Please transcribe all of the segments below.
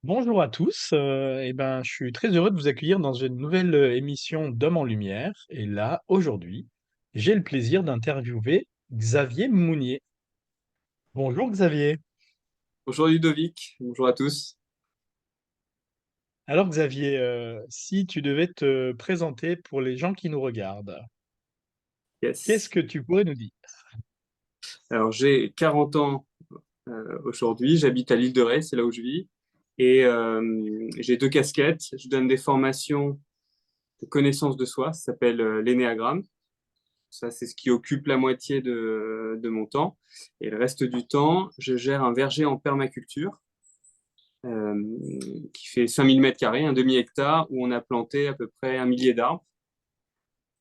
Bonjour à tous, je suis très heureux de vous accueillir dans une nouvelle émission d'Homme en Lumière. Et là, aujourd'hui, j'ai le plaisir d'interviewer Xavier Mounier. Bonjour Xavier. Bonjour Ludovic, bonjour à tous. Alors Xavier, si tu devais te présenter pour les gens qui nous regardent, qu'est-ce Yes. que tu pourrais nous dire? Alors j'ai 40 ans aujourd'hui, j'habite à l'île de Ré, c'est là où je vis, et j'ai deux casquettes. Je donne des formations de connaissance de soi, ça s'appelle l'énéagramme. Ça, c'est ce qui occupe la moitié de mon temps. Et le reste du temps, je gère un verger en permaculture euh, qui fait 5000 mètres carrés, un demi-hectare, où on a planté à peu près un millier d'arbres.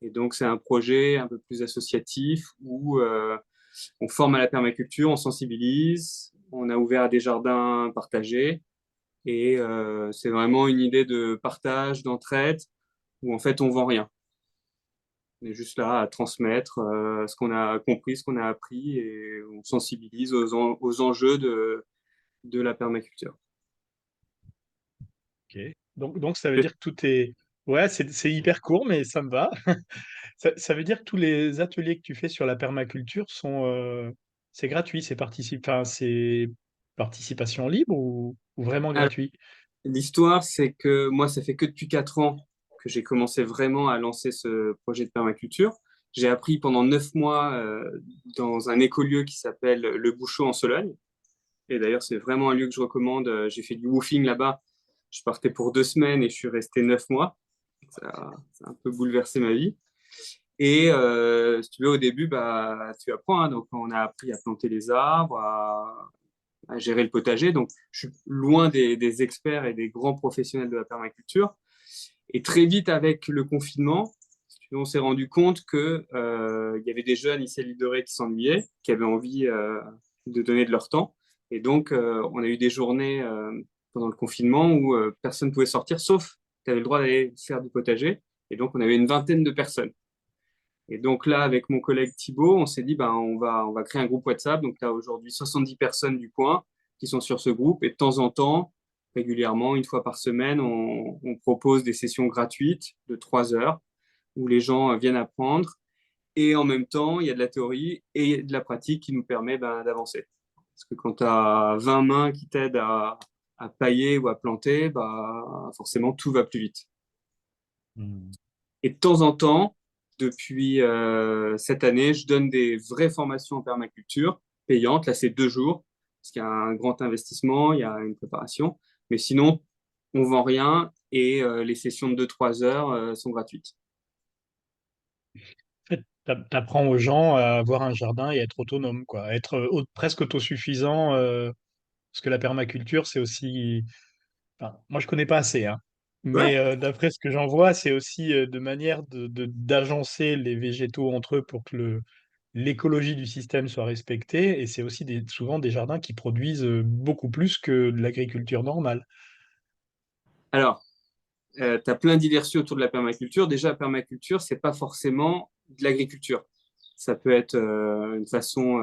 Et donc, c'est un projet un peu plus associatif où on forme à la permaculture, on sensibilise, on a ouvert des jardins partagés et c'est vraiment une idée de partage, d'entraide où en fait on vend rien. On est juste là à transmettre ce qu'on a compris, ce qu'on a appris et on sensibilise aux enjeux de la permaculture. Ok. Donc ça veut dire que tout est... Ouais, c'est hyper court, mais ça me va. Ça veut dire que tous les ateliers que tu fais sur la permaculture sont... c'est gratuit, c'est participation libre ou vraiment Alors, gratuit? l'histoire, c'est que moi, ça fait que depuis 4 ans que j'ai commencé vraiment à lancer ce projet de permaculture. J'ai appris pendant 9 mois dans un écolieu qui s'appelle Le Bouchot en Sologne. Et d'ailleurs, c'est vraiment un lieu que je recommande. J'ai fait du woofing là-bas. Je partais pour 2 semaines et je suis resté 9 mois. Ça a un peu bouleversé ma vie. Et si tu veux, au début, bah, tu apprends, hein. Donc, on a appris à planter les arbres, à gérer le potager. Donc, je suis loin des experts et des grands professionnels de la permaculture. Et très vite, avec le confinement, si tu veux, on s'est rendu compte que il y avait des jeunes ici à l'île de Ré qui s'ennuyaient, qui avaient envie de donner de leur temps. Et donc, on a eu des journées pendant le confinement où personne ne pouvait sortir, sauf tu avais le droit d'aller faire du potager. Et donc, on avait une vingtaine de personnes. Et donc là, avec mon collègue Thibaut, on s'est dit, ben, on va créer un groupe WhatsApp. Donc, tu as aujourd'hui 70 personnes du coin qui sont sur ce groupe. Et de temps en temps, régulièrement, une fois par semaine, on propose des sessions gratuites de 3 heures où les gens viennent apprendre. Et en même temps, il y a de la théorie et de la pratique qui nous permet ben, d'avancer. Parce que quand tu as 20 mains qui t'aident à pailler ou à planter, bah, forcément, tout va plus vite. Hmm. Et de temps en temps, depuis cette année, je donne des vraies formations en permaculture payantes. Là, c'est 2 jours, parce qu'il y a un grand investissement, il y a une préparation. Mais sinon, on vend rien et les sessions de 2-3 heures sont gratuites. En fait, t'apprends aux gens à avoir un jardin et être autonome, quoi, être presque autosuffisant, parce que la permaculture, c'est aussi... Enfin, moi, je connais pas assez, hein, Ouais. mais d'après ce que j'en vois, c'est aussi de manière d'agencer les végétaux entre eux pour que l'écologie du système soit respectée, et c'est aussi souvent des jardins qui produisent beaucoup plus que de l'agriculture normale. Alors, tu as plein d'idées reçues autour de la permaculture. Déjà, la permaculture, c'est pas forcément de l'agriculture. Ça peut être une façon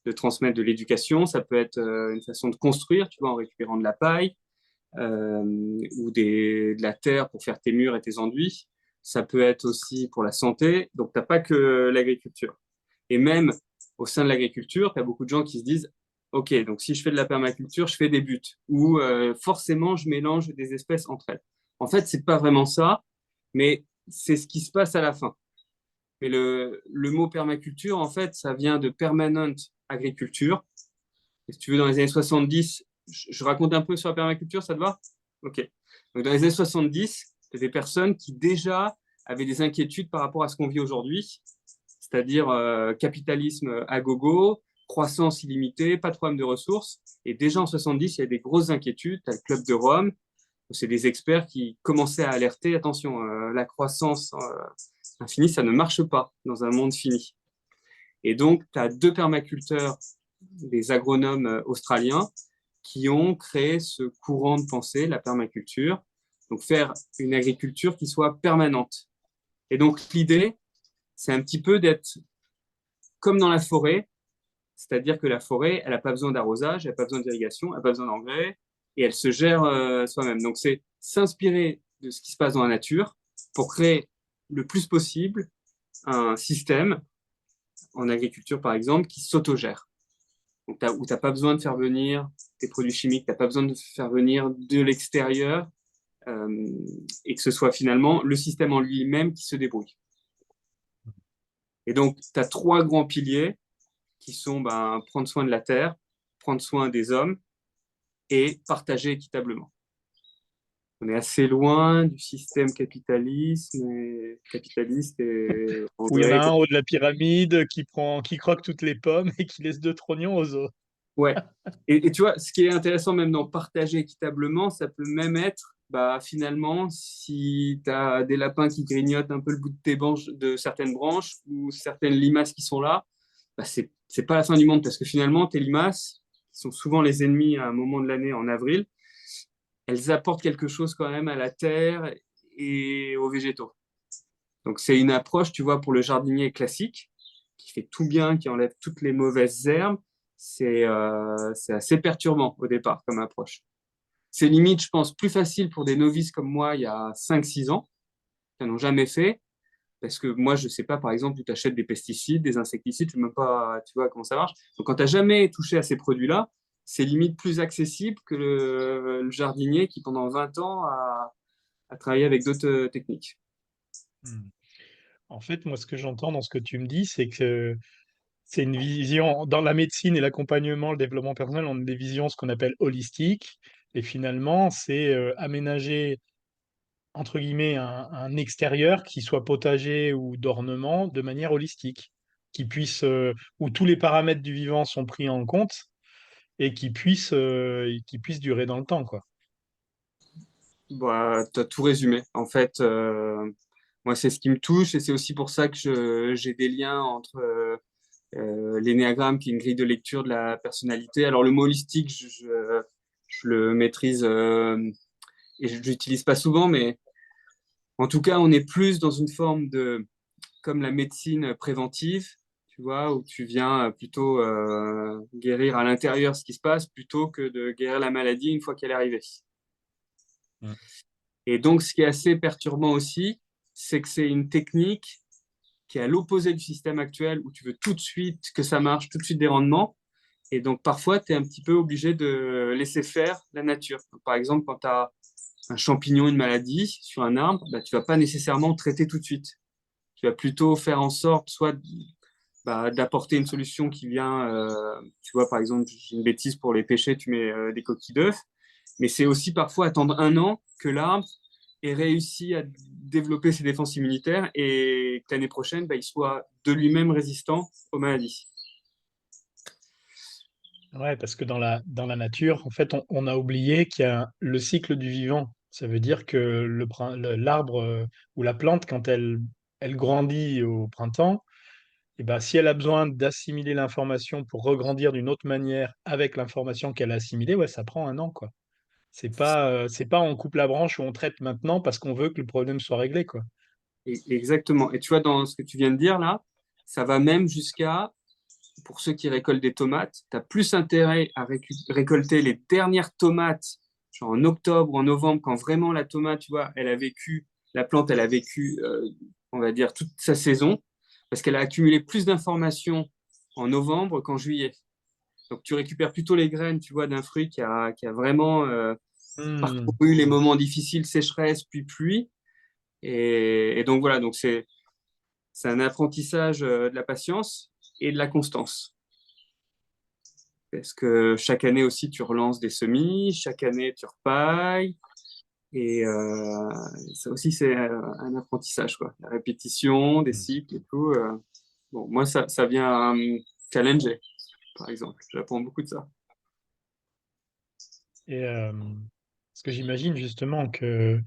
de transmettre de l'éducation, ça peut être une façon de construire, tu vois, en récupérant de la paille, ou de la terre pour faire tes murs et tes enduits. Ça peut être aussi pour la santé. Donc, tu n'as pas que l'agriculture. Et même au sein de l'agriculture, tu as beaucoup de gens qui se disent, OK, donc si je fais de la permaculture, je fais des buts, ou forcément, je mélange des espèces entre elles. En fait, c'est pas vraiment ça, mais c'est ce qui se passe à la fin. Mais le mot permaculture, en fait, ça vient de permanent agriculture. Et si tu veux, dans les années 70, je raconte un peu sur la permaculture, ça te va? Ok. Donc, dans les années 70, il y a des personnes qui déjà avaient des inquiétudes par rapport à ce qu'on vit aujourd'hui, c'est-à-dire capitalisme à gogo, croissance illimitée, pas de problème de ressources. Et déjà en 70, il y a des grosses inquiétudes. Tu as le Club de Rome, c'est des experts qui commençaient à alerter, attention, la croissance infinie, ça ne marche pas dans un monde fini. Et donc, tu as deux permaculteurs, des agronomes australiens, qui ont créé ce courant de pensée, la permaculture, donc faire une agriculture qui soit permanente. Et donc, l'idée, c'est un petit peu d'être comme dans la forêt, c'est-à-dire que la forêt, elle n'a pas besoin d'arrosage, elle n'a pas besoin d'irrigation, elle n'a pas besoin d'engrais, et elle se gère soi-même. Donc, c'est s'inspirer de ce qui se passe dans la nature pour créer le plus possible un système en agriculture, par exemple, qui s'autogère. Donc, où tu n'as pas besoin de faire venir des produits chimiques, tu n'as pas besoin de faire venir de l'extérieur, et que ce soit finalement le système en lui-même qui se débrouille. Et donc, tu as trois grands piliers qui sont prendre soin de la terre, prendre soin des hommes et partager équitablement. On est assez loin du système capitaliste et on Où il y en a dirait un en haut de la pyramide qui croque toutes les pommes et qui laisse deux trognons aux autres. ouais. Et tu vois, ce qui est intéressant même dans partager équitablement, ça peut même être finalement si tu as des lapins qui grignotent un peu le bout de tes branches, de certaines branches ou certaines limaces qui sont là, c'est pas la fin du monde parce que finalement tes limaces, qui sont souvent les ennemis à un moment de l'année en avril, elles apportent quelque chose quand même à la terre et aux végétaux. Donc c'est une approche, tu vois, pour le jardinier classique, qui fait tout bien, qui enlève toutes les mauvaises herbes. C'est assez perturbant au départ comme approche. C'est limite, je pense, plus facile pour des novices comme moi il y a 5-6 ans, qui n'en ont jamais fait, parce que moi, je ne sais pas, par exemple, où tu achètes des pesticides, des insecticides, je ne sais même pas, tu vois, comment ça marche. Donc quand tu n'as jamais touché à ces produits-là, c'est limite plus accessible que le jardinier qui, pendant 20 ans, a travaillé avec d'autres techniques. Hmm. En fait, moi, ce que j'entends dans ce que tu me dis, c'est que c'est une vision, dans la médecine et l'accompagnement, le développement personnel, on a des visions, ce qu'on appelle holistiques. Et finalement, c'est aménager, entre guillemets, un extérieur qui soit potager ou d'ornement de manière holistique, où tous les paramètres du vivant sont pris en compte et qui puisse durer dans le temps, quoi. Tu as tout résumé. En fait, moi, c'est ce qui me touche et c'est aussi pour ça que j'ai des liens entre l'énéagramme, qui est une grille de lecture de la personnalité. Alors, le mot holistique, je le maîtrise et je ne l'utilise pas souvent, mais en tout cas, on est plus dans une forme de, comme la médecine préventive, tu vois, où tu viens plutôt guérir à l'intérieur ce qui se passe plutôt que de guérir la maladie une fois qu'elle est arrivée. Mm. Et donc, ce qui est assez perturbant aussi, c'est que c'est une technique qui est à l'opposé du système actuel où tu veux tout de suite que ça marche, tout de suite des rendements. Et donc, parfois, tu es un petit peu obligé de laisser faire la nature. Donc, par exemple, quand tu as un champignon, une maladie sur un arbre, tu ne vas pas nécessairement traiter tout de suite. Tu vas plutôt faire en sorte soit d'apporter une solution qui vient, tu vois, par exemple, j'ai une bêtise pour les pêcher, tu mets des coquilles d'œufs, mais c'est aussi parfois attendre 1 an que l'arbre ait réussi à développer ses défenses immunitaires et que l'année prochaine, il soit de lui-même résistant aux maladies. Ouais, parce que dans la nature, en fait, on a oublié qu'il y a le cycle du vivant. Ça veut dire que l'arbre ou la plante, quand elle grandit au printemps, et ben, si elle a besoin d'assimiler l'information pour regrandir d'une autre manière avec l'information qu'elle a assimilée, ouais, ça prend un an, quoi. C'est pas on coupe la branche ou on traite maintenant parce qu'on veut que le problème soit réglé, quoi. Exactement. Et tu vois, dans ce que tu viens de dire là, ça va même jusqu'à, pour ceux qui récoltent des tomates, tu as plus intérêt à récolter les dernières tomates, genre en octobre ou en novembre, quand vraiment la tomate, tu vois, la plante, elle a vécu, on va dire, toute sa saison, parce qu'elle a accumulé plus d'informations en novembre qu'en juillet. Donc tu récupères plutôt les graines, tu vois, d'un fruit qui a vraiment Hmm. parcouru les moments difficiles, sécheresse, puis pluie. Et donc voilà, donc c'est un apprentissage de la patience et de la constance. Parce que chaque année aussi, tu relances des semis, chaque année, tu repailles. Et ça aussi, c'est un apprentissage, quoi. La répétition, des cycles et tout. Bon, moi, ça vient me challenger, par exemple. J'apprends beaucoup de ça. Et parce que j'imagine justement que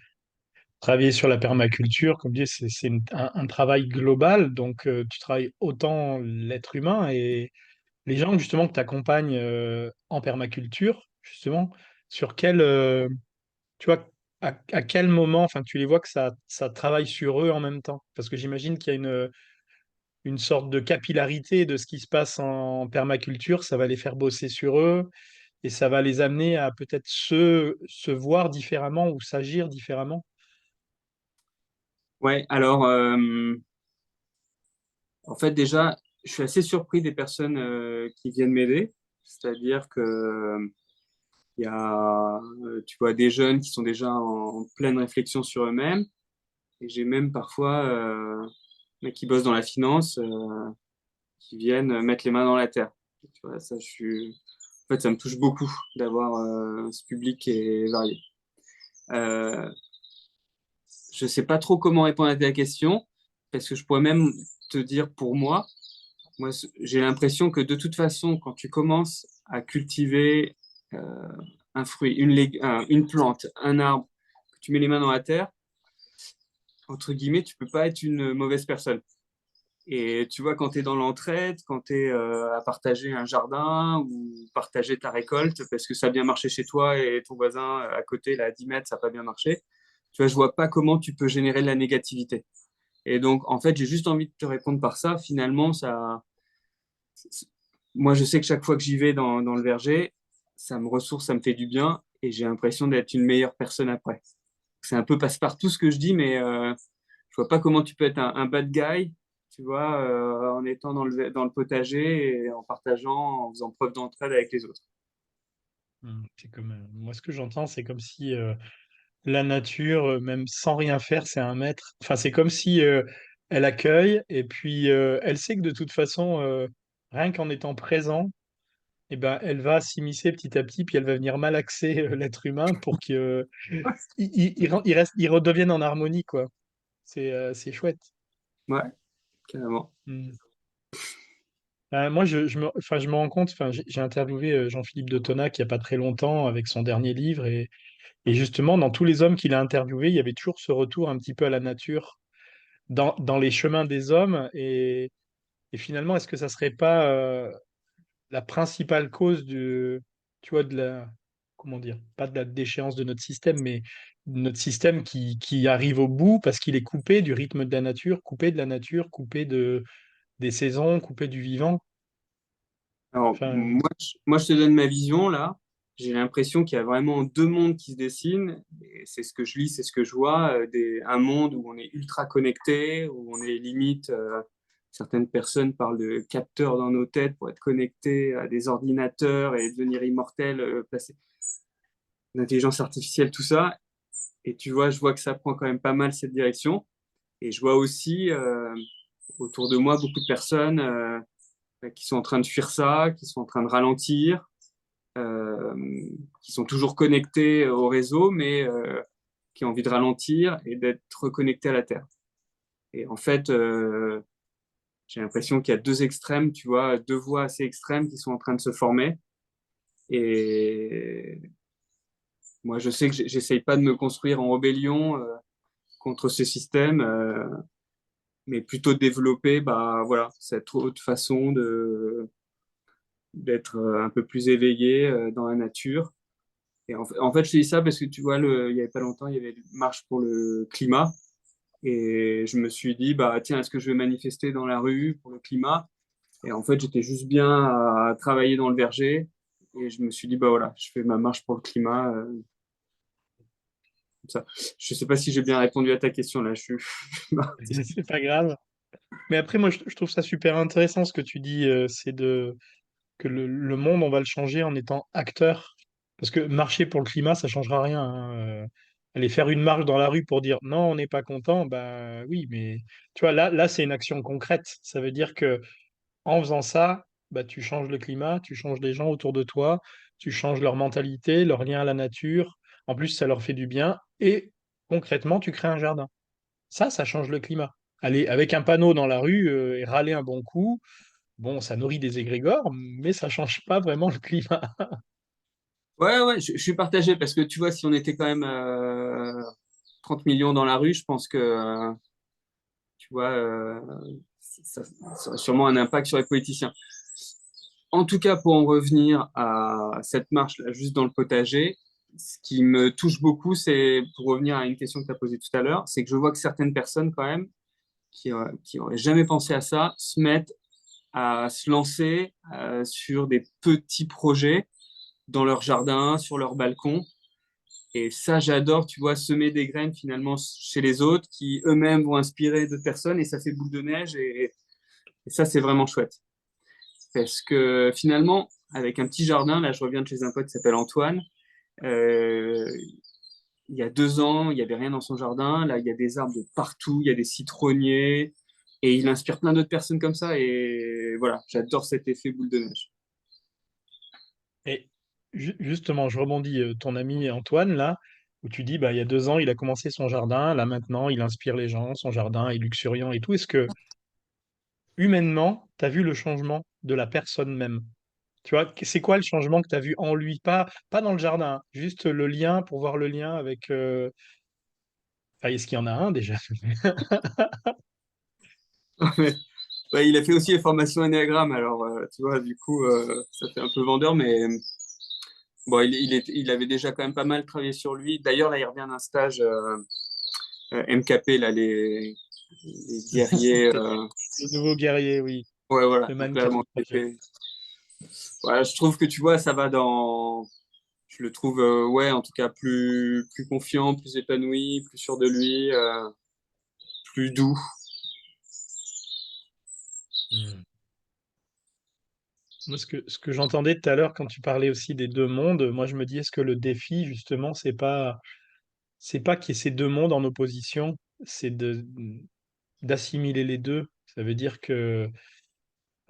travailler sur la permaculture, comme je dis, c'est un travail global. Donc, tu travailles autant l'être humain et les gens justement que tu accompagnes en permaculture, justement, sur tu vois, à quel moment, enfin, tu les vois que ça travaille sur eux en même temps. Parce que j'imagine qu'il y a une sorte de capillarité de ce qui se passe en permaculture. Ça va les faire bosser sur eux. et ça va les amener à peut-être se voir différemment ou s'agir différemment. Ouais, alors, en fait, déjà, je suis assez surpris des personnes qui viennent m'aider. C'est-à-dire que il y a, tu vois, des jeunes qui sont déjà en pleine réflexion sur eux-mêmes. Et j'ai même parfois mecs qui bossent dans la finance qui viennent mettre les mains dans la terre. Tu vois, ça, en fait, ça me touche beaucoup d'avoir ce public qui est varié. Euh, je sais pas trop comment répondre à ta question, parce que je pourrais même te dire pour moi, j'ai l'impression que de toute façon, quand tu commences à cultiver euh, un fruit, une plante, un arbre, que tu mets les mains dans la terre, entre guillemets, tu peux pas être une mauvaise personne. Et tu vois, quand tu es dans l'entraide, quand tu es à partager un jardin ou partager ta récolte parce que ça a bien marché chez toi et ton voisin à côté, là, à 10 mètres, ça n'a pas bien marché, tu vois, je vois pas comment tu peux générer de la négativité. Et donc, en fait, j'ai juste envie de te répondre par ça. Finalement, moi, je sais que chaque fois que j'y vais dans le verger, ça me ressource, ça me fait du bien et j'ai l'impression d'être une meilleure personne après. C'est un peu passe-partout ce que je dis, mais je vois pas comment tu peux être un bad guy, tu vois, en étant dans le potager et en partageant, en faisant preuve d'entraide avec les autres. C'est comme, moi, ce que j'entends, c'est comme si la nature, même sans rien faire, c'est un maître. Enfin, c'est comme si elle accueille et puis elle sait que de toute façon, rien qu'en étant présent, eh ben, elle va s'immiscer petit à petit, puis elle va venir malaxer l'être humain pour qu'il il redevienne en harmonie, quoi. C'est chouette. Ouais, carrément. Mm. Moi, enfin, je me rends compte, enfin, j'ai interviewé Jean-Philippe de Tonac il n'y a pas très longtemps avec son dernier livre, et justement, dans tous les hommes qu'il a interviewés, il y avait toujours ce retour un petit peu à la nature, dans les chemins des hommes, et finalement, est-ce que ça serait pas la principale cause tu vois, comment dire, pas de la déchéance de notre système, mais de notre système qui arrive au bout parce qu'il est coupé du rythme de la nature, coupé de la nature, coupé des saisons, coupé du vivant. Alors, Enfin, moi, je te donne ma vision là. J'ai l'impression qu'il y a vraiment deux mondes qui se dessinent. Et c'est ce que je lis, c'est ce que je vois. Un monde où on est ultra connecté, où on est limite. Certaines personnes parlent de capteurs dans nos têtes pour être connectés à des ordinateurs et devenir immortels, passer l'intelligence artificielle, tout ça. Et tu vois, je vois que ça prend quand même pas mal cette direction. Et je vois aussi autour de moi beaucoup de personnes qui sont en train de fuir ça, qui sont en train de ralentir, euh, qui sont toujours connectés au réseau, mais qui ont envie de ralentir et d'être reconnectés à la Terre. Et en fait, j'ai l'impression qu'il y a deux extrêmes, tu vois, deux voies assez extrêmes qui sont en train de se former. Et moi, je sais que j'essaye pas de me construire en rébellion contre ce système, mais plutôt de développer, bah voilà, cette autre façon d'être un peu plus éveillé dans la nature. Et en fait, je te dis ça parce que tu vois, il y avait pas longtemps, il y avait une marche pour le climat. Et je me suis dit, bah tiens, est-ce que je vais manifester dans la rue pour le climat? Et en fait, j'étais juste bien à travailler dans le verger. Et je me suis dit, bah voilà, je fais ma marche pour le climat. Comme ça. Je sais pas si j'ai bien répondu à ta question là. Je suis c'est pas grave. Mais après, moi, je trouve ça super intéressant ce que tu dis, c'est que le monde, on va le changer en étant acteur. Parce que marcher pour le climat, ça changera rien, hein. Aller faire une marche dans la rue pour dire non, on n'est pas content, bah oui, mais tu vois, là, c'est une action concrète. Ça veut dire que en faisant ça, bah, tu changes le climat, tu changes les gens autour de toi, tu changes leur mentalité, leur lien à la nature. En plus, ça leur fait du bien. Et concrètement, tu crées un jardin. Ça change le climat. Aller avec un panneau dans la rue et râler un bon coup, bon, ça nourrit des égrégores, mais ça change pas vraiment le climat. ouais, ouais, je suis partagé parce que tu vois, si on était quand même 30 millions dans la rue, je pense que tu vois, ça aurait sûrement un impact sur les politiciens. En tout cas, pour en revenir à cette marche-là, juste dans le potager, ce qui me touche beaucoup, c'est, pour revenir à une question que tu as posée tout à l'heure, c'est que je vois que certaines personnes, quand même, qui n'auraient jamais pensé à ça, se mettent à se lancer sur des petits projets dans leur jardin, sur leur balcon. Et ça, j'adore, tu vois, semer des graines finalement chez les autres qui eux-mêmes vont inspirer d'autres personnes et ça fait boule de neige et ça, c'est vraiment chouette. Parce que finalement, avec un petit jardin, là, je reviens de chez un pote qui s'appelle Antoine. euh, il y a 2 ans, il n'y avait rien dans son jardin. Là, il y a des arbres de partout, il y a des citronniers et il inspire plein d'autres personnes comme ça. Et voilà, j'adore cet effet boule de neige. Et justement, je rebondis, ton ami Antoine, là, où tu dis, bah, il y a 2 ans, il a commencé son jardin, là maintenant, il inspire les gens, son jardin est luxuriant et tout. Est-ce que, humainement, tu as vu le changement de la personne même? Tu vois, c'est quoi le changement que tu as vu en lui? Pas dans le jardin, hein, juste le lien, pour voir le lien avec... enfin, est-ce qu'il y en a un déjà? Ouais, il a fait aussi les formations Enneagram, alors tu vois, du coup, ça fait un peu vendeur, mais bon, il avait déjà quand même pas mal travaillé sur lui. D'ailleurs, là, il revient d'un stage MKP, là, les guerriers. Le nouveau guerrier, oui, Ouais, voilà. le Donc là, Manifest bon, Project. voilà, je trouve que tu vois, ça va dans. Je le trouve, ouais, en tout cas, plus confiant, plus épanoui, plus sûr de lui, plus doux. Hmm. Moi, ce que j'entendais tout à l'heure quand tu parlais aussi des deux mondes, moi je me dis, est-ce que le défi, justement, c'est pas qu'il y ait ces deux mondes en opposition, c'est d'assimiler les deux. Ça veut dire que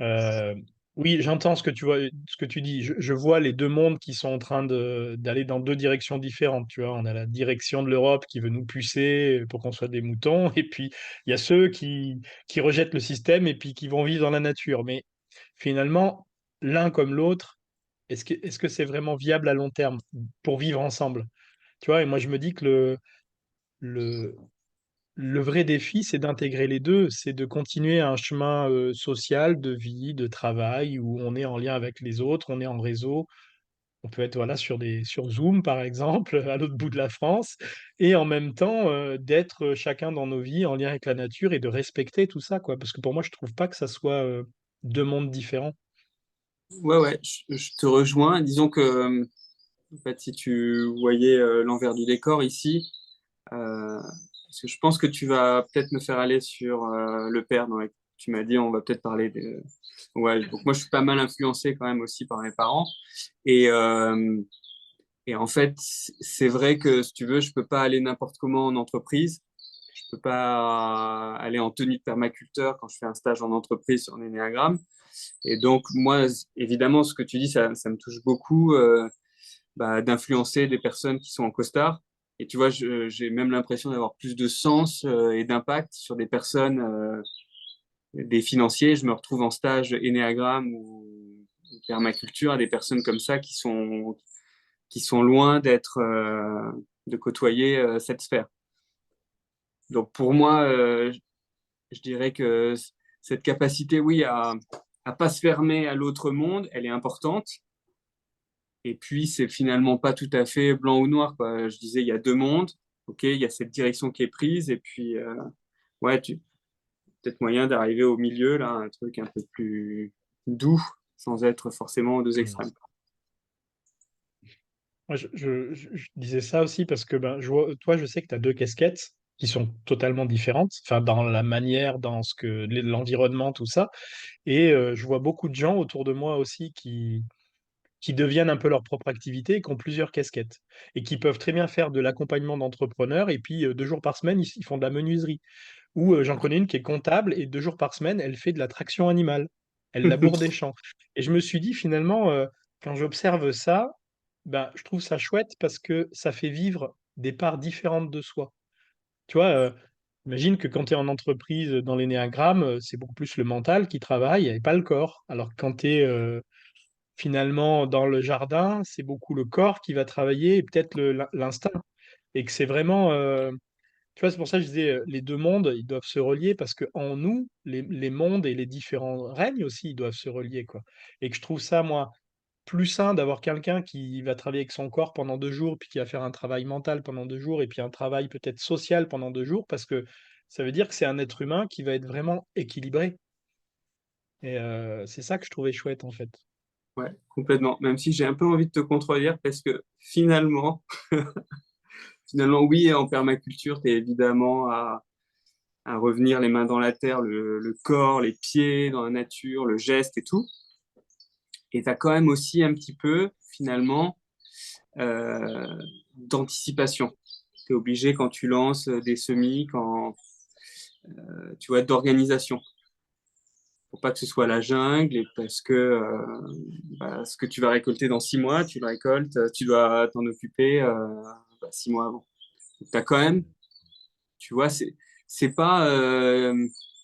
euh, oui, j'entends ce que tu vois, ce que tu dis. Je vois les deux mondes qui sont en train d'aller dans deux directions différentes. Tu vois, on a la direction de l'Europe qui veut nous pucer pour qu'on soit des moutons, et puis il y a ceux qui rejettent le système et puis qui vont vivre dans la nature. Mais finalement, l'un comme l'autre, est-ce que c'est vraiment viable à long terme pour vivre ensemble? Tu vois, et moi je me dis que le, le vrai défi, c'est d'intégrer les deux, c'est de continuer un chemin social, de vie, de travail, où on est en lien avec les autres, on est en réseau. On peut être voilà, sur Zoom, par exemple, à l'autre bout de la France, et en même temps d'être chacun dans nos vies en lien avec la nature et de respecter tout ça, quoi. Parce que pour moi, je trouve pas que ça soit deux mondes différents. Ouais, ouais, je te rejoins. Disons que, en fait, si tu voyais l'envers du décor ici, parce que je pense que tu vas peut-être me faire aller sur le père. Tu m'as dit, on va peut-être parler de. Ouais, donc moi, je suis pas mal influencé quand même aussi par mes parents. Et, et en fait, c'est vrai que si tu veux, je peux pas aller n'importe comment en entreprise. Je peux pas aller en tenue de permaculteur quand je fais un stage en entreprise sur l'énéagramme. Et donc, moi, évidemment, ce que tu dis, ça me touche beaucoup d'influencer des personnes qui sont en costard. Et tu vois, j'ai même l'impression d'avoir plus de sens et d'impact sur des personnes, des financiers. Je me retrouve en stage Ennéagramme ou permaculture à des personnes comme ça qui sont loin d'être, de côtoyer cette sphère. Donc pour moi, je dirais que cette capacité, oui, à pas se fermer à l'autre monde, elle est importante. Et puis, c'est finalement pas tout à fait blanc ou noir, quoi. Je disais, il y a deux mondes. OK, il y a cette direction qui est prise. Et puis, ouais, peut-être moyen d'arriver au milieu, là, un truc un peu plus doux, sans être forcément aux deux Mm. extrêmes. Moi, je disais ça aussi parce que ben, toi, je sais que tu as deux casquettes qui sont totalement différentes, enfin, dans la manière, dans ce que l'environnement, tout ça. Et je vois beaucoup de gens autour de moi aussi qui deviennent un peu leur propre activité et qui ont plusieurs casquettes. Et qui peuvent très bien faire de l'accompagnement d'entrepreneurs et puis 2 jours par semaine, ils font de la menuiserie. Ou j'en connais une qui est comptable et 2 jours par semaine, elle fait de la traction animale. Elle laboure des champs. Et je me suis dit finalement, quand j'observe ça, ben, je trouve ça chouette parce que ça fait vivre des parts différentes de soi. Tu vois, imagine que quand tu es en entreprise dans l'énéagramme, c'est beaucoup plus le mental qui travaille et pas le corps. Alors que quand tu es finalement dans le jardin, c'est beaucoup le corps qui va travailler et peut-être l'instinct. Et que c'est vraiment, tu vois, c'est pour ça que je disais, les deux mondes, ils doivent se relier parce que en nous, les mondes et les différents règnes aussi, ils doivent se relier, quoi. Et que je trouve ça, moi, plus sain d'avoir quelqu'un qui va travailler avec son corps pendant 2 jours, puis qui va faire un travail mental pendant 2 jours, et puis un travail peut-être social pendant 2 jours, parce que ça veut dire que c'est un être humain qui va être vraiment équilibré. Et c'est ça que je trouvais chouette, en fait. Ouais, complètement. Même si j'ai un peu envie de te contredire parce que finalement, finalement, oui, en permaculture, tu es évidemment à revenir les mains dans la terre, le corps, les pieds dans la nature, le geste et tout. Et tu as quand même aussi un petit peu, finalement, d'anticipation. Tu es obligé quand tu lances des semis, quand tu vois, d'organisation. Pour pas que ce soit la jungle et parce que ce que tu vas récolter dans 6 mois, tu le récoltes, tu dois t'en occuper 6 mois avant. Tu as quand même, tu vois, c'est pas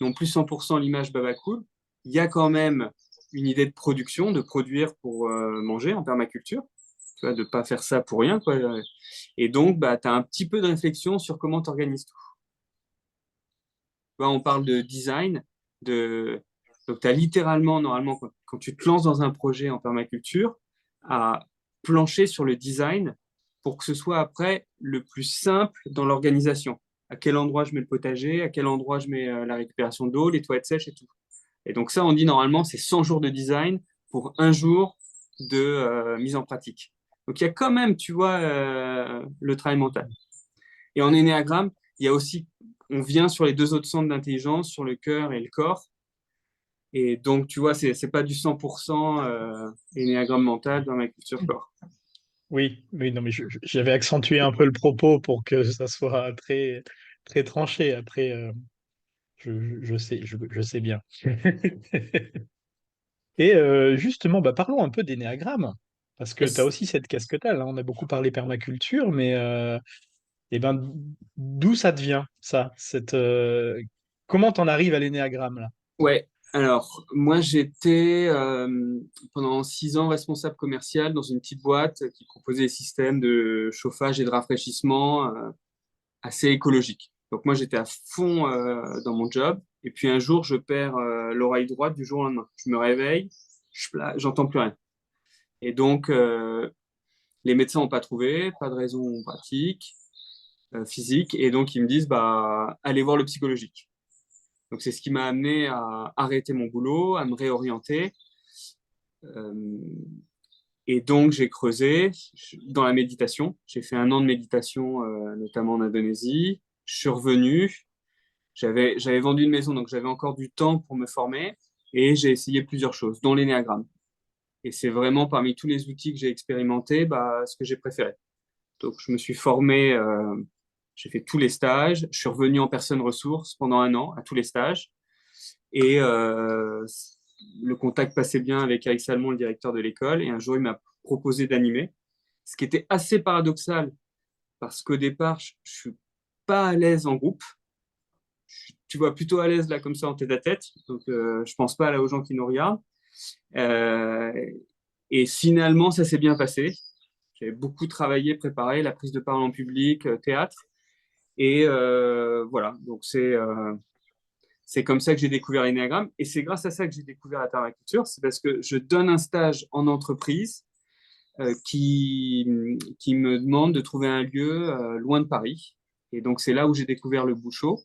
non plus 100% l'image Babacool. Il y a quand même une idée de production, de produire pour manger en permaculture, tu vois, de pas faire ça pour rien, quoi. Et donc, bah, tu as un petit peu de réflexion sur comment tu organises tout. Tu vois, on parle de design, de... donc tu as littéralement, normalement, quand tu te lances dans un projet en permaculture, à plancher sur le design pour que ce soit après le plus simple dans l'organisation. À quel endroit je mets le potager, à quel endroit je mets la récupération d'eau, les toilettes sèches et tout. Et donc ça, on dit normalement, c'est 100 jours de design pour un jour de mise en pratique. Donc il y a quand même, tu vois, le travail mental. Et en énéagramme, il y a aussi, on vient sur les deux autres centres d'intelligence, sur le cœur et le corps. Et donc, tu vois, c'est pas du 100% énéagramme mental dans ma culture corps. Oui, oui, non, mais j'avais accentué un peu le propos pour que ça soit très, très tranché. Après, je sais bien. Et justement, bah, parlons un peu d'énéagramme, parce que tu as Yes. aussi cette casquette-là. Là, on a beaucoup parlé permaculture, mais eh ben, d'où ça te vient, ça, comment t'en arrives à l'énéagramme, là? Ouais. Alors, moi, j'étais pendant 6 ans responsable commercial dans une petite boîte qui proposait des systèmes de chauffage et de rafraîchissement assez écologiques. Donc, moi, j'étais à fond dans mon job. Et puis, un jour, je perds l'oreille droite du jour au lendemain. Je me réveille, j'entends plus rien. Et donc, les médecins n'ont pas trouvé, pas de raison pratique, physique, et donc ils me disent, bah, allez voir le psychologique. Donc c'est ce qui m'a amené à arrêter mon boulot, à me réorienter. Euh, et donc j'ai creusé dans la méditation. J'ai fait un an de méditation, notamment en Indonésie. Je suis revenu. J'avais vendu une maison, donc j'avais encore du temps pour me former. Et j'ai essayé plusieurs choses, dont l'énéagramme. Et c'est vraiment parmi tous les outils que j'ai expérimentés, bah, ce que j'ai préféré. Donc, je me suis formé, j'ai fait tous les stages. Je suis revenu en personne ressource pendant un an à tous les stages. Et le contact passait bien avec Eric Salmon, le directeur de l'école. Et un jour, il m'a proposé d'animer, ce qui était assez paradoxal parce qu'au départ, je suis pas à l'aise en groupe. Tu vois, plutôt à l'aise là comme ça en tête à tête. Donc, je pense pas là aux gens qui nous regardent. Euh, et finalement, ça s'est bien passé. J'avais beaucoup travaillé, préparé la prise de parole en public, théâtre. Et voilà, donc c'est comme ça que j'ai découvert l'Énéagramme. Et c'est grâce à ça que j'ai découvert la permaculture. C'est parce que je donne un stage en entreprise qui me demande de trouver un lieu loin de Paris. Et donc c'est là où j'ai découvert le Bouchot,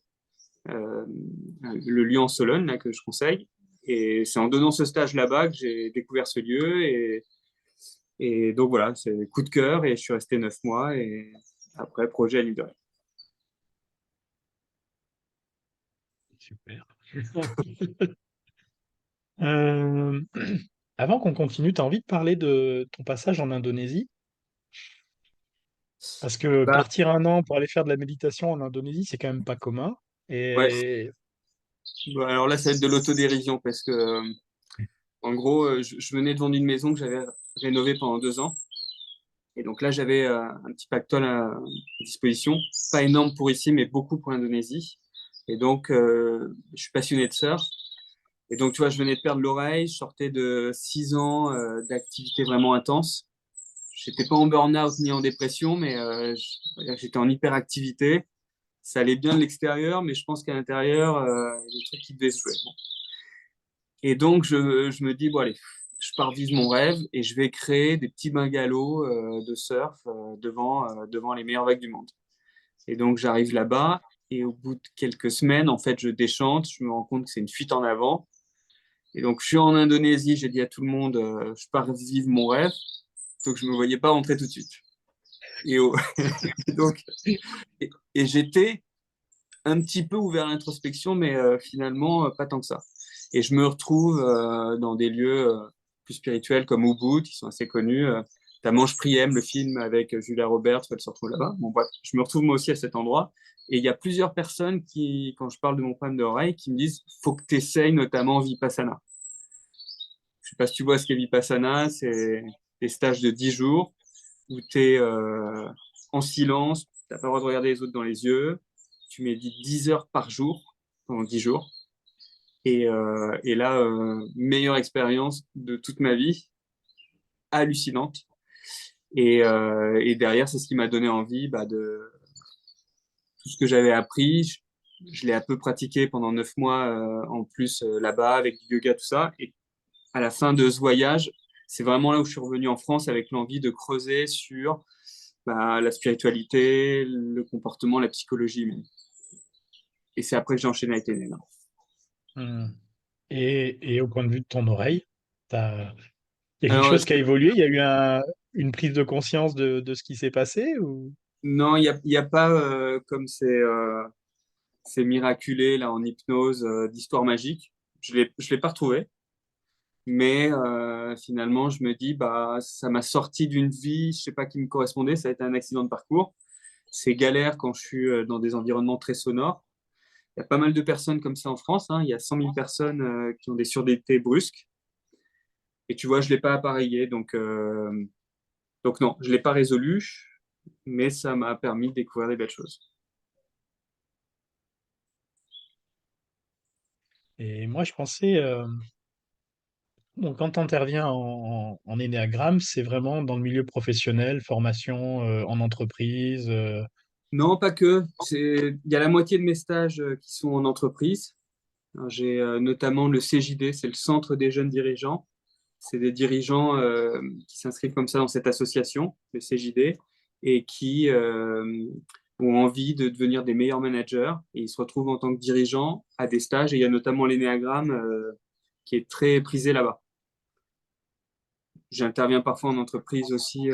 euh, le lieu en Sologne là, que je conseille. Et c'est en donnant ce stage là-bas que j'ai découvert ce lieu. Et donc voilà, c'est coup de cœur. Et je suis resté 9 mois. Et après, projet à livrer. Super. Euh, Avant qu'on continue, tu as envie de parler de ton passage en Indonésie? Parce que Bah, partir un an pour aller faire de la méditation en Indonésie, c'est quand même pas commun. ouais. Et Bah, alors là, ça va être de l'autodérision parce que, en gros, je venais de vendre une maison que j'avais rénovée pendant 2 ans. Et donc là, j'avais un petit pactole à disposition. Pas énorme pour ici, mais beaucoup pour l'Indonésie. Et donc, je suis passionné de surf. Et donc, tu vois, je venais de perdre l'oreille. Je sortais de 6 ans d'activité vraiment intense. J'étais pas en burn-out ni en dépression, mais j'étais en hyperactivité. Ça allait bien de l'extérieur, mais je pense qu'à l'intérieur, il y a des trucs qui devaient se jouer. Bon. Et donc, je me dis, bon, allez, je pars vivre mon rêve et je vais créer des petits bungalows de surf devant les meilleures vagues du monde. Et donc, j'arrive là-bas et au bout de quelques semaines, en fait, je déchante, je me rends compte que c'est une fuite en avant Et donc, je suis en Indonésie, j'ai dit à tout le monde, je pars vivre mon rêve, donc je ne me voyais pas rentrer tout de suite. Et, et donc, et j'étais un petit peu ouvert à l'introspection, mais finalement, pas tant que ça. Et je me retrouve dans des lieux plus spirituels comme Ubud, qui sont assez connus. T'as Mange Priem, le film avec Julia Roberts, où elle se retrouve là-bas. Bon, bref, je me retrouve moi aussi à cet endroit. Et il y a plusieurs personnes qui, quand je parle de mon problème d'oreille, qui me disent faut que tu essayes notamment Vipassana. Je sais pas si tu vois ce qu'est Vipassana, c'est des stages de 10 jours où tu es en silence, tu n'as pas le droit de regarder les autres dans les yeux, tu médites 10 heures par jour pendant 10 jours. Et là, meilleure expérience de toute ma vie, hallucinante. Et derrière, c'est ce qui m'a donné envie de tout ce que j'avais appris. Je l'ai un peu pratiqué pendant 9 mois en plus là-bas avec du yoga, tout ça. Et à la fin de ce voyage, c'est vraiment là où je suis revenu en France avec l'envie de creuser sur la spiritualité, le comportement, la psychologie même. Et c'est après que j'ai enchaîné avec les nains. Hmm. Et au point de vue de ton oreille, il y a quelque Alors, chose qui a évolué? Il y a eu une prise de conscience de ce qui s'est passé ou... non, il y a pas comme c'est miraculé là en hypnose d'histoire magique. Je l'ai pas retrouvé, mais finalement je me dis ça m'a sorti d'une vie, je sais pas qui me correspondait. Ça a été un accident de parcours. C'est galère quand je suis dans des environnements très sonores. Il y a pas mal de personnes comme ça en France, hein. Il y a 100 000 personnes qui ont des surdétés brusques. Et tu vois, je l'ai pas appareillé, donc non, je l'ai pas résolu, mais ça m'a permis de découvrir des belles choses. Et moi, je pensais, bon, quand tu interviens en énéagramme, c'est vraiment dans le milieu professionnel, formation en entreprise. Non, pas que. Il y a la moitié de mes stages qui sont en entreprise. Alors, j'ai notamment le CJD, c'est le Centre des jeunes dirigeants. C'est des dirigeants qui s'inscrivent comme ça dans cette association, le CJD, et qui ont envie de devenir des meilleurs managers. Et ils se retrouvent en tant que dirigeants à des stages. Et il y a notamment l'énéagramme qui est très prisé là-bas. J'interviens parfois en entreprise aussi,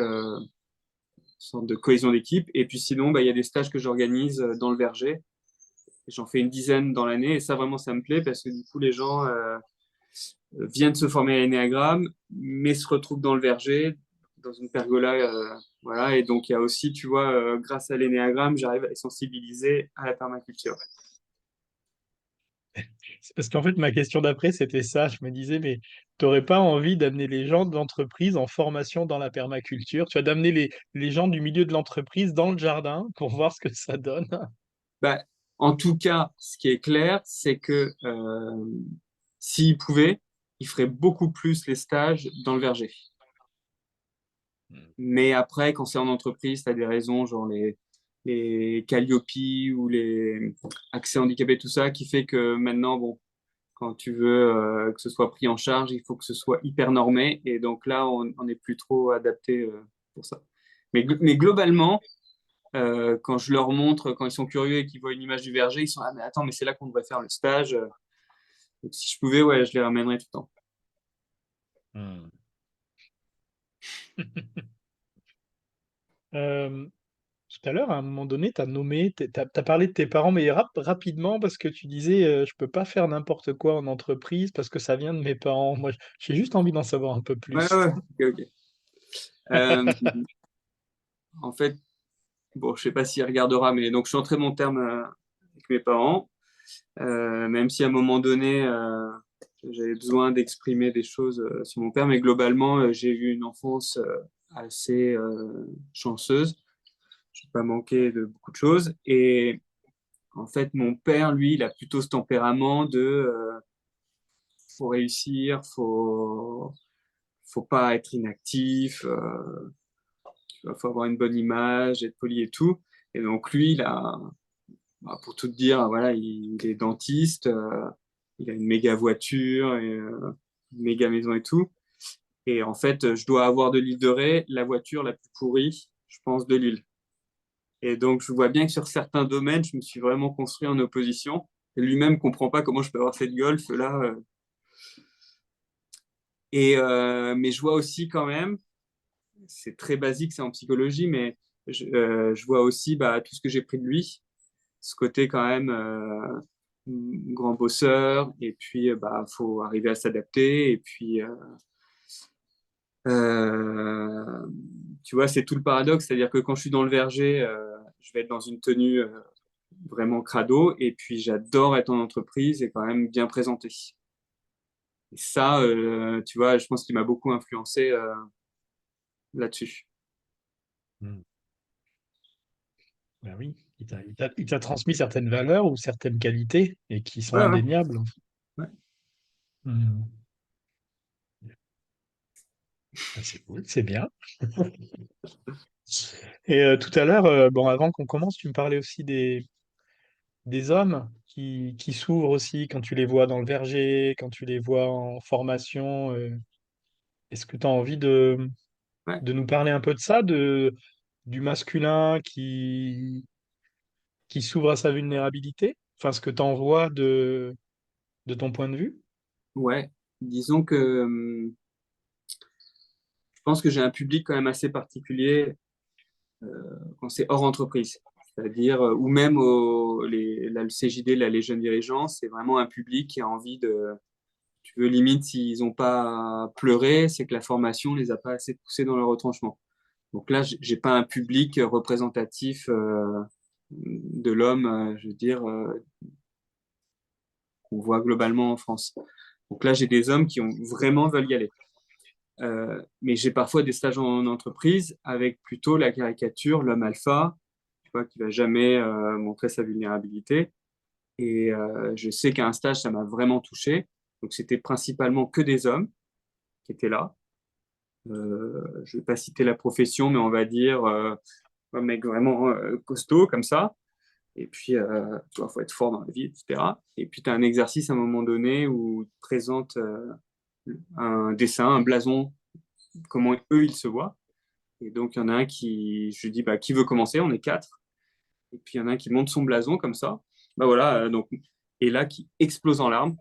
sorte de cohésion d'équipe. Et puis sinon, il y a des stages que j'organise dans le verger. J'en fais une dizaine dans l'année. Et ça, vraiment, ça me plaît parce que du coup, les gens viennent se former à l'énéagramme, mais se retrouvent dans le verger, dans une pergola. Voilà. Et donc, il y a aussi, tu vois, grâce à l'énéagramme, j'arrive à les sensibiliser à la permaculture. C'est parce qu'en fait, ma question d'après, c'était ça. Je me disais, mais t'aurais pas envie d'amener les gens de l'entreprise en formation dans la permaculture? Tu vois, d'amener les gens du milieu de l'entreprise dans le jardin pour voir ce que ça donne. Bah, en tout cas, ce qui est clair, c'est que s'ils pouvaient, ils feraient beaucoup plus les stages dans le verger. Mais après, quand c'est en entreprise, tu as des raisons, genre les Calliope ou les accès handicapés, tout ça, qui fait que maintenant, bon, quand tu veux que ce soit pris en charge, il faut que ce soit hyper normé. Et donc là, on n'est plus trop adapté pour ça. Mais globalement, quand je leur montre, quand ils sont curieux et qu'ils voient une image du verger, ils sont ah mais attends, mais c'est là qu'on devrait faire le stage. Donc, si je pouvais, ouais, je les ramènerais tout le temps. Hmm. Euh, Tout à l'heure, à un moment donné, tu as nommé, t'as parlé de tes parents, mais rapidement, parce que tu disais, je peux pas faire n'importe quoi en entreprise parce que ça vient de mes parents. Moi, j'ai juste envie d'en savoir un peu Ouais, plus. ouais, ok, ok. Euh, en fait, bon, je sais pas s'il regardera, mais donc je suis en très bon terme avec mes parents, même si à un moment donné, j'avais besoin d'exprimer des choses sur mon père, mais globalement, j'ai eu une enfance assez chanceuse. Je n'ai pas manqué de beaucoup de choses. Et en fait, mon père, lui, il a plutôt ce tempérament de faut réussir, faut pas être inactif, faut avoir une bonne image, être poli et tout. Et donc lui, pour tout te dire, voilà, il est dentiste, il a une méga voiture, et, une méga maison et tout. Et en fait, je dois avoir de l'île de Ré la voiture la plus pourrie, je pense, de l'île. Et donc, je vois bien que sur certains domaines, je me suis vraiment construit en opposition. Et lui-même comprend pas comment je peux avoir cette golf là. Mais je vois aussi quand même, c'est très basique, c'est en psychologie, mais je vois aussi tout ce que j'ai pris de lui, ce côté quand même grand bosseur, et puis faut arriver à s'adapter, et puis euh, tu vois, c'est tout le paradoxe, c'est-à-dire que quand je suis dans le verger, je vais être dans une tenue vraiment crado, et puis j'adore être en entreprise et quand même bien présenté. Et ça, tu vois, je pense qu'il m'a beaucoup influencé là-dessus. Mm. Ben oui, il t'a transmis certaines valeurs ou certaines qualités et qui sont Ouais, ouais, indéniables, en fait. ouais. Mm. Ben, c'est cool, c'est bien. Et tout à l'heure, bon, avant qu'on commence, tu me parlais aussi des hommes qui s'ouvrent aussi quand tu les vois dans le verger, quand tu les vois en formation. Est-ce que tu as envie Ouais. de nous parler un peu de ça, du masculin qui s'ouvre à sa vulnérabilité? Enfin, ce que tu en vois de ton point de vue? Ouais. Disons que je pense que j'ai un public quand même assez particulier quand c'est hors entreprise. C'est-à-dire, ou même le CJD, là, les jeunes dirigeants, c'est vraiment un public qui a envie de, tu veux, limite, s'ils n'ont pas pleuré, c'est que la formation les a pas assez poussés dans leur retranchement. Donc là, j'ai pas un public représentatif de l'homme, je veux dire, qu'on voit globalement en France. Donc là, j'ai des hommes qui ont vraiment veulent y aller. Mais j'ai parfois des stages en entreprise avec plutôt la caricature, l'homme alpha, tu vois, qui va jamais montrer sa vulnérabilité. Et je sais qu'à un stage, ça m'a vraiment touché. Donc c'était principalement que des hommes qui étaient là. Je ne vais pas citer la profession, mais on va dire un mec vraiment costaud comme ça. Et puis, tu vois, faut être fort dans la vie, etc. Et puis, tu as un exercice à un moment donné où tu présentes un dessin, un blason, comment eux, ils se voient. Et donc, il y en a un qui, je lui dis, qui veut commencer? On est quatre. Et puis, il y en a un qui monte son blason comme ça. Voilà, donc, et là, qui explose en larmes.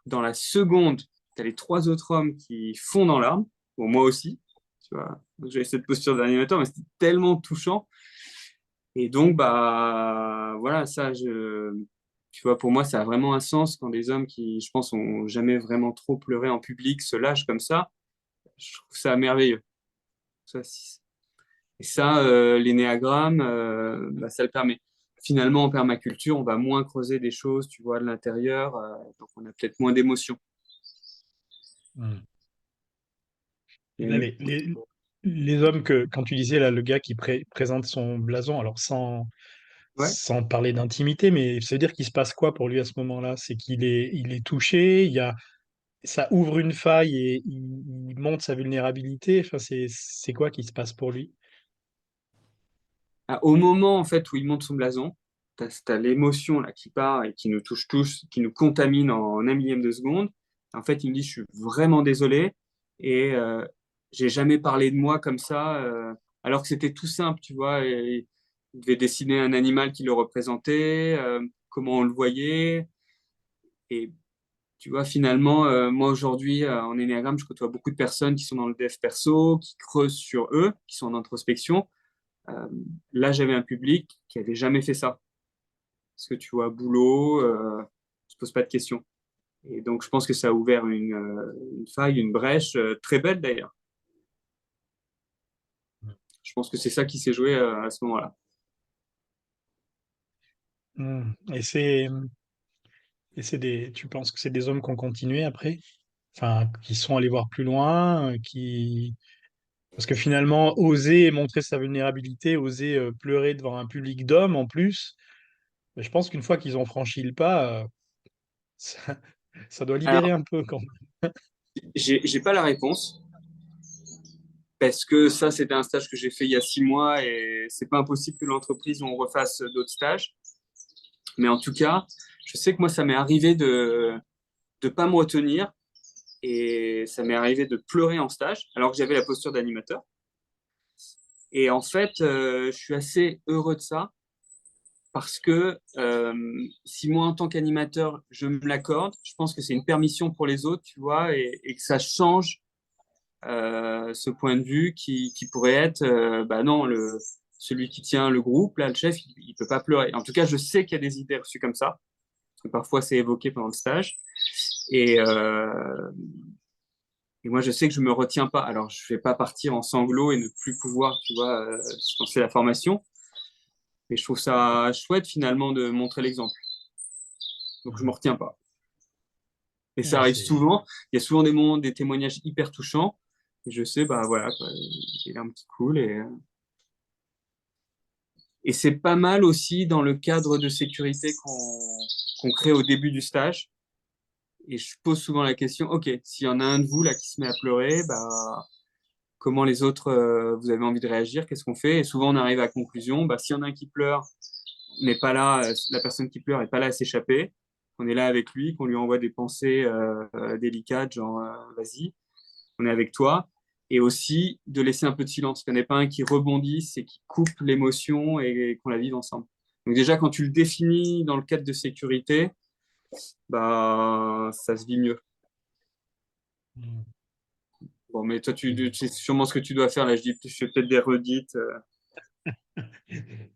Dans la seconde, tu as les trois autres hommes qui fondent en larmes. Bon, moi aussi, tu vois. J'avais cette posture d'animateur, mais c'était tellement touchant. Et donc, voilà, tu vois, pour moi, ça a vraiment un sens quand des hommes qui, je pense, ont jamais vraiment trop pleuré en public se lâchent comme ça. Je trouve ça merveilleux. Ça, et ça, l'énéagramme, ça le permet. Finalement, en permaculture, on va moins creuser des choses, tu vois, de l'intérieur, donc on a peut-être moins d'émotions. Hmm. Et là, Et- les hommes quand tu disais là, le gars qui présente son blason, alors ouais. sans parler d'intimité, mais ça veut dire qu'il se passe quoi pour lui à ce moment-là? C'est il est touché, ça ouvre une faille et il montre sa vulnérabilité. Enfin, c'est quoi qui se passe pour lui? Au moment, en fait, où il monte son blason, tu as, l'émotion là qui part et qui nous touche tous, qui nous contamine en un millième de seconde. En fait, il me dit, je suis vraiment désolé et j'ai jamais parlé de moi comme ça, alors que c'était tout simple, tu vois. Et il devait dessiner un animal qui le représentait, comment on le voyait. Et tu vois, finalement, moi aujourd'hui, en Enneagramme, je côtoie beaucoup de personnes qui sont dans le dev perso, qui creusent sur eux, qui sont en introspection. Euh, Là, j'avais un public qui avait jamais fait ça. Parce que tu vois, boulot, tu te poses pas de questions. Et donc, je pense que ça a ouvert une faille, une brèche très belle d'ailleurs. Je pense que c'est ça qui s'est joué à ce moment-là. Hmm. Et tu penses que c'est des hommes qui ont continué après? Enfin, qui sont allés voir plus loin, parce que finalement, oser montrer sa vulnérabilité, oser pleurer devant un public d'hommes en plus, ben, je pense qu'une fois qu'ils ont franchi le pas, ça, ça doit libérer Alors, un peu quand j'ai pas la réponse parce que ça, c'était un stage que j'ai fait il y a 6 mois et c'est pas impossible que l'entreprise on refasse d'autres stages. Mais en tout cas, je sais que moi, ça m'est arrivé de pas me retenir et ça m'est arrivé de pleurer en stage alors que j'avais la posture d'animateur. Et en fait, je suis assez heureux de ça parce que si moi, en tant qu'animateur, je me l'accorde, je pense que c'est une permission pour les autres, tu vois, et que ça change. ce point de vue qui pourrait être, bah non, celui qui tient le groupe, là, le chef, il peut pas pleurer. En tout cas, je sais qu'il y a des idées reçues comme ça, parce que parfois c'est évoqué pendant le stage. Et, euh, et moi, je sais que je me retiens pas. Alors, je vais pas partir en sanglots et ne plus pouvoir, tu vois, lancer la formation. Mais je trouve ça chouette finalement de montrer l'exemple. Donc, je me retiens pas. Et ça Ouais, arrive c'est souvent. Il y a souvent des moments, des témoignages hyper touchants. Et je sais, bah voilà, quoi, j'ai les larmes qui coulent. Et c'est pas mal aussi dans le cadre de sécurité qu'on crée au début du stage. Et je pose souvent la question, OK, s'il y en a un de vous là qui se met à pleurer, bah, comment les autres, vous avez envie de réagir? Qu'est-ce qu'on fait? Et souvent, on arrive à la conclusion, bah, s'il y en a un qui pleure, on n'est pas là, la personne qui pleure n'est pas là à s'échapper. On est là avec lui, qu'on lui envoie des pensées délicates, genre, vas-y, on est avec toi. Et aussi de laisser un peu de silence, qu'il n'y en ait pas un qui rebondisse et qui coupe l'émotion et qu'on la vive ensemble. Donc déjà, quand tu le définis dans le cadre de sécurité, bah, ça se vit mieux. Bon, mais toi, tu sais sûrement ce que tu dois faire. Là, je fais peut-être des redites.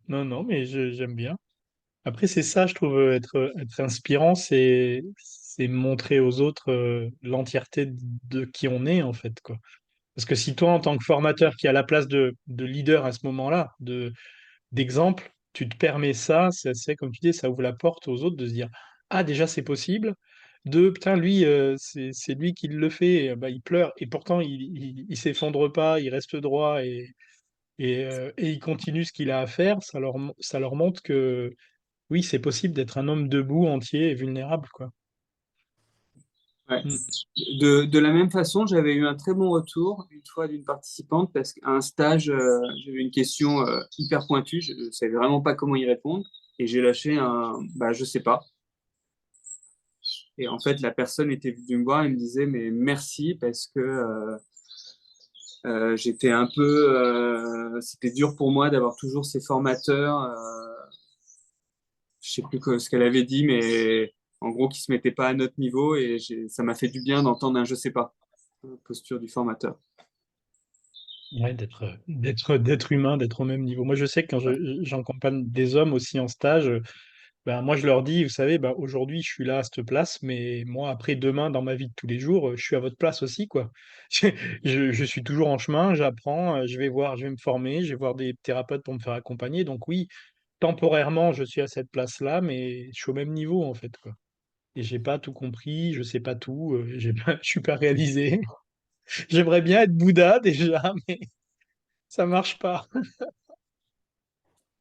non, non, mais j'aime bien. Après, c'est ça, je trouve, être inspirant, c'est montrer aux autres l'entièreté de qui on est, en fait, quoi. Parce que si toi, en tant que formateur qui a la place de leader à ce moment-là, d'exemple, tu te permets ça, c'est comme tu dis, ça ouvre la porte aux autres de se dire, ah, déjà, c'est possible. Deux, putain, lui, c'est lui qui le fait, bah, il pleure, et pourtant, il s'effondre pas, il reste droit, et il continue ce qu'il a à faire, ça leur montre que oui, c'est possible d'être un homme debout, entier et vulnérable, quoi. Ouais. Mm. De la même façon, j'avais eu un très bon retour une fois d'une participante parce qu'à un stage, j'avais une question hyper pointue. Je ne savais vraiment pas comment y répondre. Et j'ai lâché un bah, je sais pas. Et en fait, la personne était venue me voir et me disait, mais merci parce que j'étais un peu, c'était dur pour moi d'avoir toujours ces formateurs. Je sais plus ce qu'elle avait dit, mais en gros, qui se mettaient pas à notre niveau et ça m'a fait du bien d'entendre un je sais pas, posture du formateur. Ouais, d'être humain, d'être au même niveau. Moi, je sais que quand Ouais. j'accompagne des hommes aussi en stage, ben, moi, je leur dis, vous savez, ben, aujourd'hui, je suis là à cette place, mais moi, après, demain, dans ma vie de tous les jours, je suis à votre place aussi, quoi. Je suis toujours en chemin, j'apprends, je vais me former, je vais voir des thérapeutes pour me faire accompagner. Donc oui, temporairement, je suis à cette place-là, mais je suis au même niveau, en fait, quoi. Et j'ai pas tout compris, je sais pas tout, je suis pas réalisé. J'aimerais bien être Bouddha déjà, mais ça marche pas.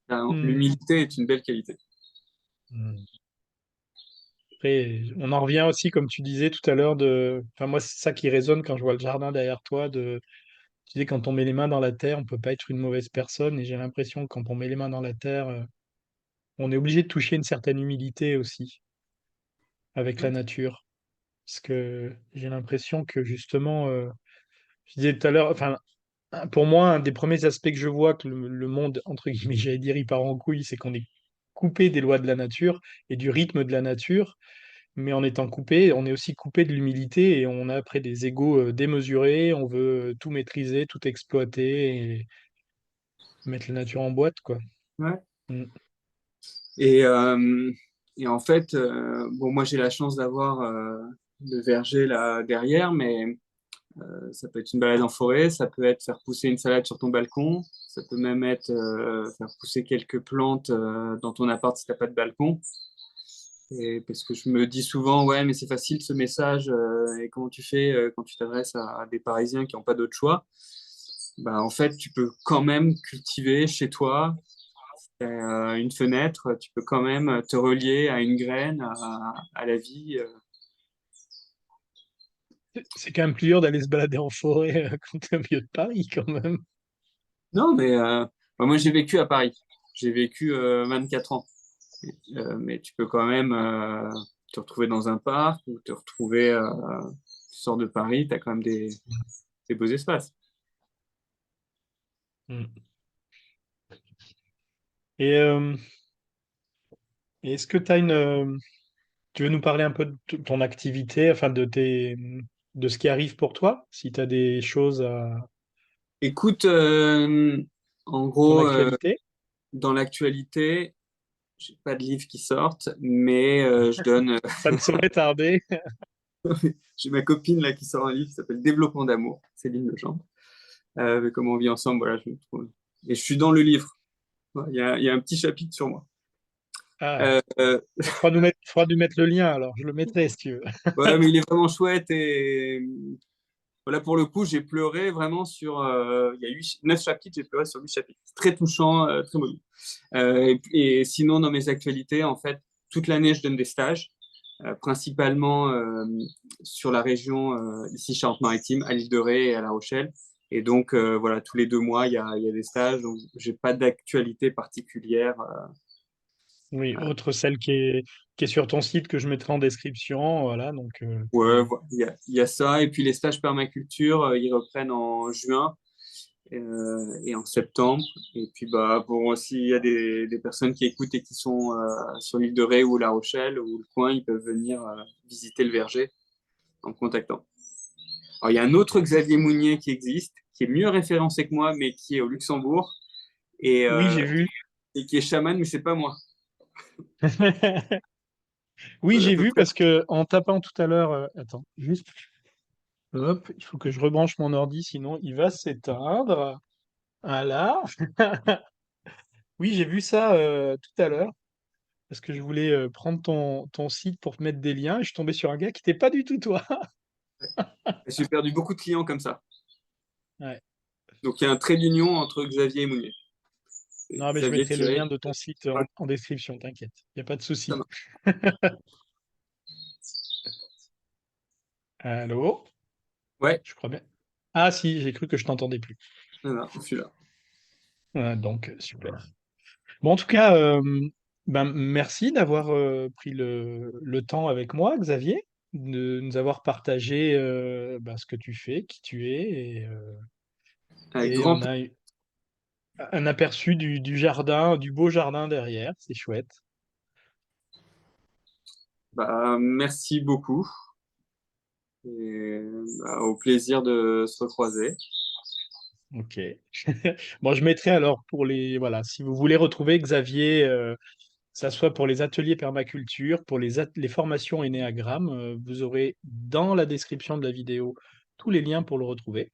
Hmm. L'humilité est une belle qualité. Hmm. Après, on en revient aussi, comme tu disais tout à l'heure, enfin, moi, c'est ça qui résonne quand je vois le jardin derrière toi, tu dis, quand on met les mains dans la terre, on peut pas être une mauvaise personne, et j'ai l'impression que quand on met les mains dans la terre, on est obligé de toucher une certaine humilité aussi avec la nature. Parce que j'ai l'impression que justement, je disais tout à l'heure, enfin, pour moi, un des premiers aspects que je vois que le monde, entre guillemets, j'allais dire, il part en couille, c'est qu'on est coupé des lois de la nature et du rythme de la nature, mais en étant coupé, on est aussi coupé de l'humilité et on a après des égos démesurés, on veut tout maîtriser, tout exploiter et mettre la nature en boîte, quoi. Ouais. Mm. Et, euh, et en fait, bon, moi j'ai la chance d'avoir le verger là derrière, mais ça peut être une balade en forêt, ça peut être faire pousser une salade sur ton balcon, ça peut même être faire pousser quelques plantes dans ton appart si t'as pas de balcon. Et parce que je me dis souvent, ouais, mais c'est facile ce message, et comment tu fais quand tu t'adresses à des Parisiens qui n'ont pas d'autre choix? Bah, en fait, tu peux quand même cultiver chez toi une fenêtre, tu peux quand même te relier à une graine, à la vie. C'est quand même plus dur d'aller se balader en forêt quand t'es au milieu de Paris, quand même. Non, mais bah, moi j'ai vécu à Paris. J'ai vécu 24 ans. Mais tu peux quand même te retrouver dans un parc ou te retrouver, tu sors de Paris, tu as quand même des beaux espaces. Mm. Et, est-ce que tu as tu veux nous parler un peu de ton activité, enfin de tes, de ce qui arrive pour toi, si tu as des choses Écoute, en dans gros, l'actualité. dans l'actualité, j'ai pas de livres qui sortent, mais je donne. Ça ne saurait tarder. J'ai ma copine là qui sort un livre qui s'appelle Développement d'amour, Céline Legendre. Comment on vit ensemble, voilà, je me trouve. Et je suis dans le livre. Ouais, il y a un petit chapitre sur moi. Ah, Euh, euh, faudra nous mettre le lien alors, je le mettrai si tu veux. ouais, mais il est vraiment chouette et voilà, pour le coup, j'ai pleuré vraiment sur. Il y a 9 chapitres, j'ai pleuré sur 8 chapitres. C'est très touchant, très mobile. Et sinon, dans mes actualités, en fait, toute l'année, je donne des stages, principalement sur la région ici Charente-Maritime, à l'île de Ré et à La Rochelle. Et donc, voilà, tous les 2 mois, il y a des stages. Donc, j'ai pas d'actualité particulière. Oui, autre celle qui est sur ton site que je mettrai en description. Voilà, donc Ouais, il y a ça. Et puis les stages permaculture, ils reprennent en juin et en septembre. Et puis, bah, bon, s'il y a des personnes qui écoutent et qui sont sur l'île de Ré ou La Rochelle ou le coin, ils peuvent venir visiter le verger en me contactant. Alors, il y a un autre Xavier Mounier qui existe, qui est mieux référencé que moi, mais qui est au Luxembourg et, oui, j'ai euh, vu. et qui est chaman, mais c'est pas moi. Oui, Voilà, à j'ai peu vu près. parce que en tapant tout à l'heure, attends, juste, hop, il faut que je rebranche mon ordi, sinon il va s'éteindre. Voilà. Oui, j'ai vu ça tout à l'heure parce que je voulais prendre ton site pour te mettre des liens et je suis tombé sur un gars qui n'était pas du tout toi. J'ai perdu beaucoup de clients comme ça. Ouais. Donc, il y a un trait d'union entre Xavier et Mounier. Non, mais je Xavier mettrai le tiré. lien de ton site en description, t'inquiète. Il n'y a pas de Ça souci. marche. Allô? Ouais, Je crois bien. Ah si, j'ai cru que je t'entendais plus. voilà, je suis là. Donc, super. Bon, en tout cas, ben, merci d'avoir pris le temps avec moi, Xavier, de nous avoir partagé ben, ce que tu fais, qui tu es, Avec et grand on plaisir. a eu un aperçu du jardin, du beau jardin derrière, c'est chouette. Bah, merci beaucoup et bah, au plaisir de se recroiser. Ok. Bon, je mettrai alors pour les, voilà, si vous voulez retrouver Xavier, que ça soit pour les ateliers permaculture, pour les formations Ennéagramme, vous aurez dans la description de la vidéo tous les liens pour le retrouver.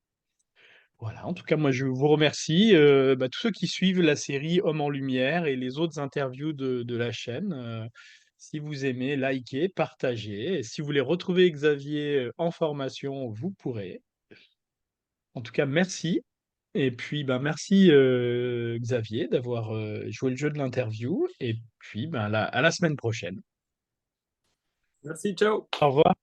Voilà, en tout cas, moi je vous remercie. Bah, tous ceux qui suivent la série Hommes en Lumière et les autres interviews de la chaîne, si vous aimez, likez, partagez. Et si vous voulez retrouver Xavier en formation, vous pourrez. En tout cas, merci. Et puis, bah, merci Xavier d'avoir joué le jeu de l'interview. Et puis, bah, à la semaine prochaine. Merci, ciao. Au revoir.